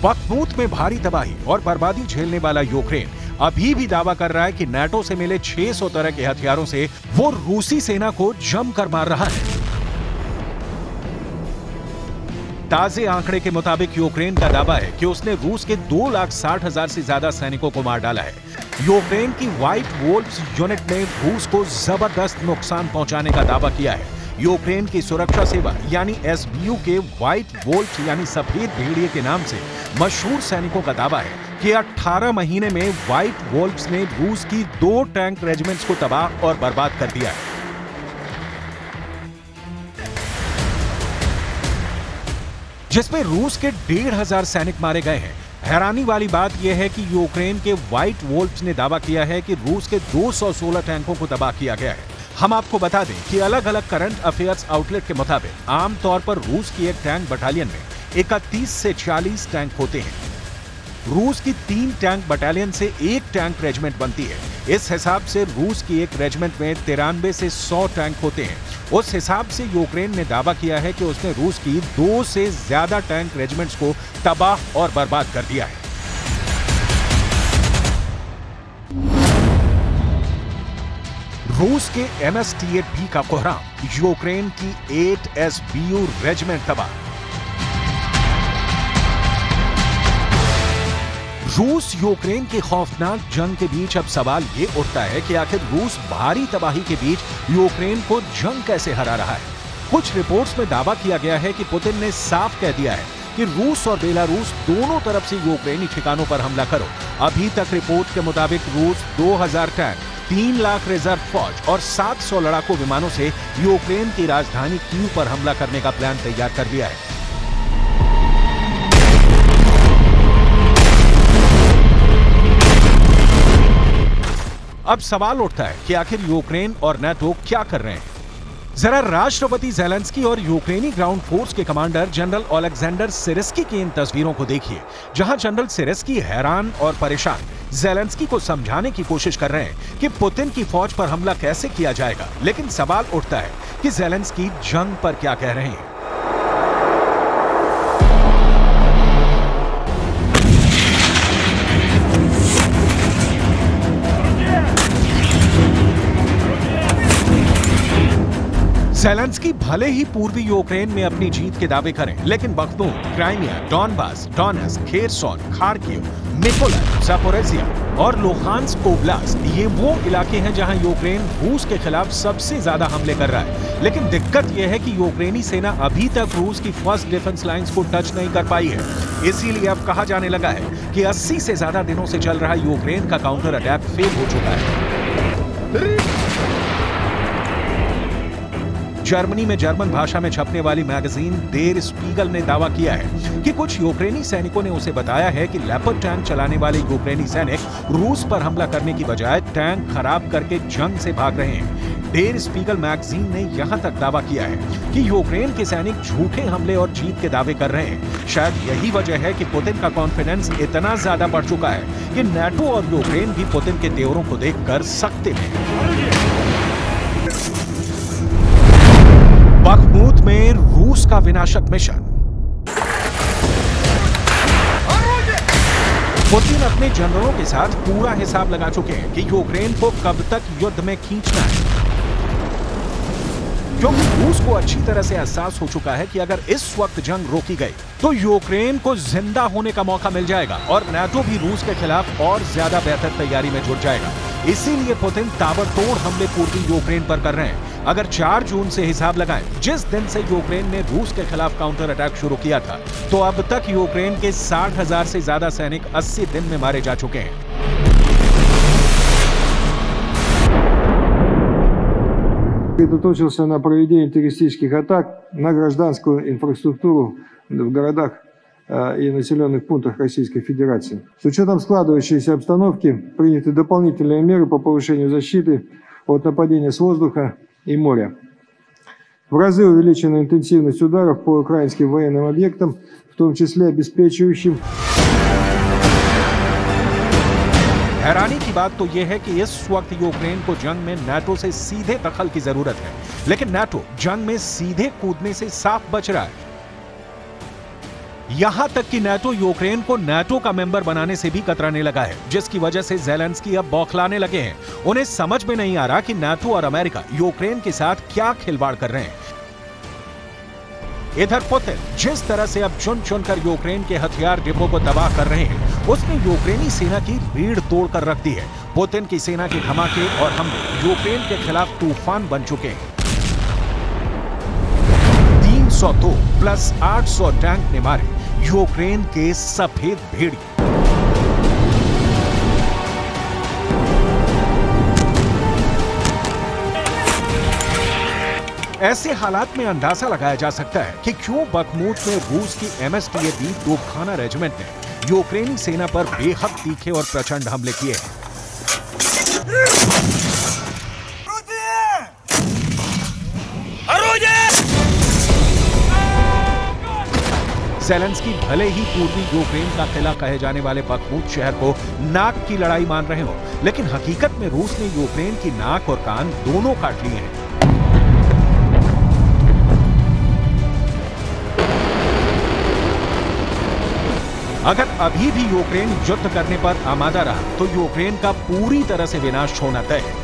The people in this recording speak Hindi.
बखमूत में भारी तबाही और बर्बादी झेलने वाला यूक्रेन अभी भी दावा कर रहा है कि नाटो से मिले 600 तरह के हथियारों से वो रूसी सेना को जमकर मार रहा है। ताजे आंकड़े के मुताबिक यूक्रेन का दावा है कि उसने रूस के 2,60,000 से ज्यादा सैनिकों को मार डाला है। यूक्रेन की व्हाइट वोल्व्स यूनिट ने रूस को जबरदस्त नुकसान पहुंचाने का दावा किया है। यूक्रेन की सुरक्षा सेवा यानी एसबीयू के व्हाइट वोल्व्स यानी सफेद भेड़िए के नाम से मशहूर सैनिकों का दावा है कि 18 महीने में व्हाइट वोल्व्स ने रूस की 2 टैंक रेजिमेंट्स को तबाह और बर्बाद कर दिया है। जिसमें रूस के 1,500 सैनिक मारे गए हैं। हैरानी वाली बात यह है कि यूक्रेन के व्हाइट वोल्व्स ने दावा किया है कि रूस के 216 टैंकों को तबाह किया गया है। हम आपको बता दें कि अलग अलग करंट अफेयर्स आउटलेट के मुताबिक आमतौर पर रूस की एक टैंक बटालियन में 31 से 40 टैंक होते हैं। रूस की 3 टैंक बटालियन से 1 टैंक रेजिमेंट बनती है। इस हिसाब से रूस की एक रेजिमेंट में 93 से 100 टैंक होते हैं। उस हिसाब से यूक्रेन ने दावा किया है कि उसने रूस की 2 से ज्यादा टैंक रेजिमेंट्स को तबाह और बर्बाद कर दिया है। रूस के MST-8B का कोहराम, यूक्रेन की 8 SBU रेजिमेंट तबाह। रूस यूक्रेन के खौफनाक जंग के बीच अब सवाल ये उठता है कि आखिर रूस भारी तबाही के बीच यूक्रेन को जंग कैसे हरा रहा है। कुछ रिपोर्ट्स में दावा किया गया है कि पुतिन ने साफ कह दिया है कि रूस और बेलारूस दोनों तरफ से यूक्रेनी ठिकानों पर हमला करो। अभी तक रिपोर्ट के मुताबिक रूस 2000 टैंक, 3 लाख रिजर्व फौज और 700 लड़ाकू विमानों से यूक्रेन की राजधानी कीव पर हमला करने का प्लान तैयार कर लिया है। अब सवाल उठता है कि आखिर यूक्रेन और नाटो क्या कर रहे हैं। जरा राष्ट्रपति ज़ेलेंस्की और यूक्रेनी ग्राउंड फोर्स के कमांडर जनरल ओलेक्जेंडर सिरस्की की इन तस्वीरों को देखिए, जहां जनरल सिरस्की हैरान और परेशान ज़ेलेंस्की को समझाने की कोशिश कर रहे हैं कि पुतिन की फौज पर हमला कैसे किया जाएगा। लेकिन सवाल उठता है कि ज़ेलेंस्की जंग पर क्या कह रहे हैं। ज़ेलेंस्की भले ही पूर्वी यूक्रेन में अपनी जीत के दावे करें, लेकिन Bakhmut, Crimea, Donbas, Donetsk, Kherson, Kharkiv, Mykolaiv, Zaporizhzhia और लुहांस्क ओब्लास्ट ये वो इलाके हैं जहां यूक्रेन रूस के खिलाफ सबसे ज्यादा हमले कर रहा है। लेकिन दिक्कत यह है कि यूक्रेनी सेना अभी तक रूस की फर्स्ट डिफेंस लाइंस को टच नहीं कर पाई है। इसीलिए अब कहा जाने लगा है कि 80 से ज्यादा दिनों से चल रहा यूक्रेन का काउंटर अटैक फेल हो चुका है। जर्मनी में जर्मन भाषा में छपने वाली मैगजीन डेर स्पीगल ने दावा किया है कि कुछ यूक्रेनी सैनिकों ने उसे बताया है कि लेपर्ड टैंक चलाने वाले यूक्रेनी सैनिक रूस पर हमला करने की बजाय टैंक खराब करके जंग से भाग रहे हैं। डेर स्पीगल मैगजीन ने यहां तक दावा किया है कि यूक्रेन के सैनिक झूठे हमले और जीत के दावे कर रहे हैं। शायद यही वजह है कि पुतिन का कॉन्फिडेंस इतना ज्यादा बढ़ चुका है कि नाटो और यूक्रेन भी पुतिन के तेवरों को देखकर सकते हैं। बखमूत में रूस का विनाशक मिशन। पुतिन अपने जनरलों के साथ पूरा हिसाब लगा चुके हैं कि यूक्रेन को कब तक युद्ध में खींचना है, क्योंकि रूस को अच्छी तरह से एहसास हो चुका है कि अगर इस वक्त जंग रोकी गई तो यूक्रेन को जिंदा होने का मौका मिल जाएगा और नाटो भी रूस के खिलाफ और ज्यादा बेहतर तैयारी में जुट जाएगा। इसीलिए पुतिन ताबड़तोड़ हमले पूर्वी यूक्रेन पर कर रहे हैं। अगर 4 जून से हिसाब लगाएं, जिस दिन से यूक्रेन ने रूस के खिलाफ काउंटर अटैक शुरू किया था, तो अब तक यूक्रेन के 60,000 से ज्यादा सैनिक 80 दिन में मारे जा चुके हैं। Сосредоточился на проведении террористических атак на гражданскую инфраструктуру в городах и населенных пунктах Российской Федерации. С учетом складывающейся обстановки приняты дополнительные меры по повышению защиты от нападения с воздуха и моря. В разы увеличена интенсивность ударов по украинским военным объектам, в том числе обеспечивающим. हैरानी की बात तो यह है कि इस वक्त यूक्रेन को जंग में नाटो से सीधे दखल की जरूरत है, लेकिन नाटो जंग में सीधे कूदने से साफ बच रहा है। यहां तक कि नाटो यूक्रेन को नाटो का मेंबर बनाने से भी कतराने लगा है, जिसकी वजह से ज़ेलेंस्की अब बौखलाने लगे हैं। उन्हें समझ में नहीं आ रहा कि नाटो और अमेरिका यूक्रेन के साथ क्या खिलवाड़ कर रहे हैं। इधर पुतिन जिस तरह से अब चुन चुनकर यूक्रेन के हथियार डिपो को तबाह कर रहे हैं, उसने यूक्रेनी सेना की रीढ़ तोड़ कर रख दी है। पुतिन की सेना के धमाके और हमले यूक्रेन के खिलाफ तूफान बन चुके हैं। 302 प्लस 800 टैंक ने मारे यूक्रेन के सफेद भेड़िए। ऐसे हालात में अंदाजा लगाया जा सकता है कि क्यों बखमूत में रूस की MSTAB तोपखाना रेजिमेंट ने यूक्रेनी सेना पर बेहद तीखे और प्रचंड हमले किए हैं। ज़ेलेंस्की भले ही पूर्वी यूक्रेन का किला कहे जाने वाले बखमूत शहर को नाक की लड़ाई मान रहे हो, लेकिन हकीकत में रूस ने यूक्रेन की नाक और कान दोनों काट लिए हैं। अगर अभी भी यूक्रेन युद्ध करने पर आमादा रहा तो यूक्रेन का पूरी तरह से विनाश होना तय है।